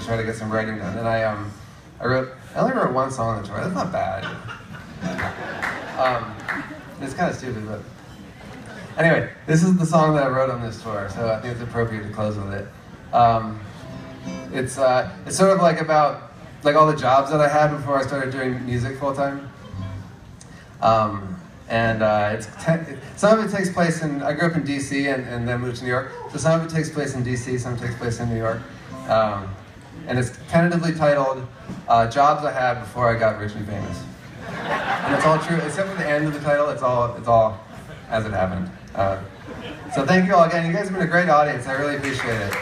try to get some writing done. And I only wrote one song on the tour. That's not bad. It's kind of stupid, but anyway, this is the song that I wrote on this tour, so I think it's appropriate to close with it. It's sort of like about all the jobs that I had before I started doing music full time. Some of it takes place in, I grew up in DC and then moved to New York, so some of it takes place in DC, some takes place in New York. And it's tentatively titled, Jobs I Had Before I Got Rich and Famous. And it's all true, except for the end of the title, it's all as it happened. So thank you all again, you guys have been a great audience, I really appreciate it.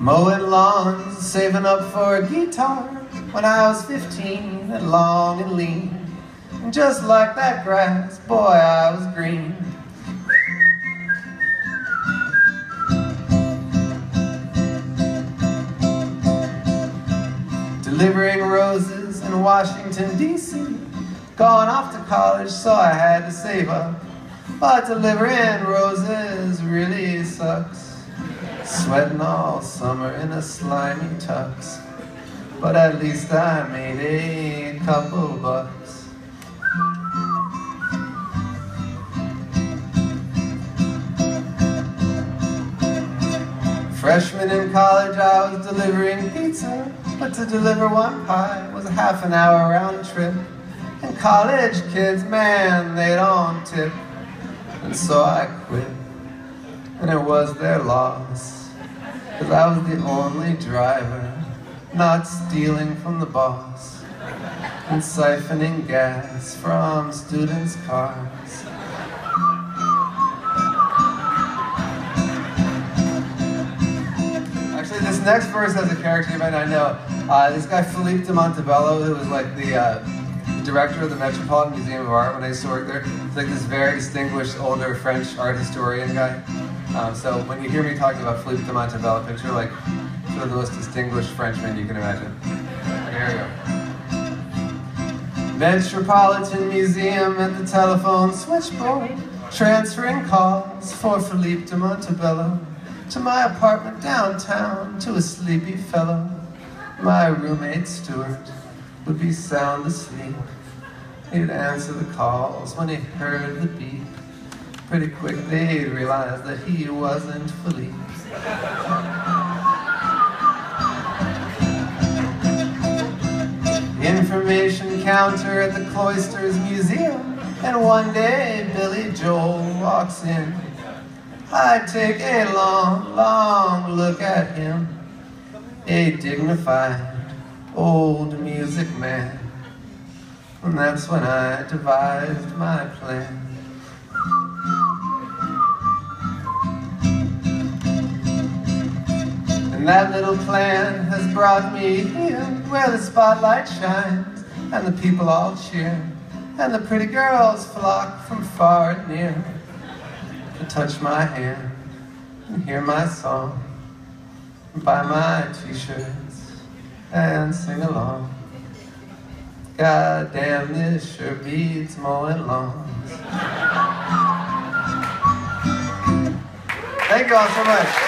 Mowing lawns, saving up for a guitar when I was 15 and long and lean. And just like that grass, boy, I was green. Delivering roses in Washington, D.C. Going off to college, so I had to save up. But delivering roses really sucks. Sweating all summer in a slimy tux, but at least I made a couple bucks. Freshman in college, I was delivering pizza, but to deliver one pie was a half an hour round trip. And college kids, man, they don't tip. And so I quit, and it was their loss. 'Cause I was the only driver not stealing from the boss and siphoning gas from students' cars. Actually, this next verse has a character you might not know. This guy Philippe de Montebello, who was like the director of the Metropolitan Museum of Art when I used to work there. He's like this very distinguished older French art historian guy. So when you hear me talking about Philippe de Montebello, picture like sort of the most distinguished Frenchman you can imagine. Here we go. Metropolitan Museum at the telephone switchboard, transferring calls for Philippe de Montebello to my apartment downtown to a sleepy fellow. My roommate Stuart would be sound asleep. He'd answer the calls when he heard the beep. Pretty quickly he'd realize that he wasn't Philippe. Information counter at the Cloisters Museum, and one day Billy Joel walks in. I take a long, long look at him, a dignified old music man, and that's when I devised my plan. And that little plan has brought me here, where the spotlight shines, and the people all cheer, and the pretty girls flock from far and near to touch my hand and hear my song, and buy my t-shirts and sing along. God damn, this sure beats mowing lawns. Thank you all so much.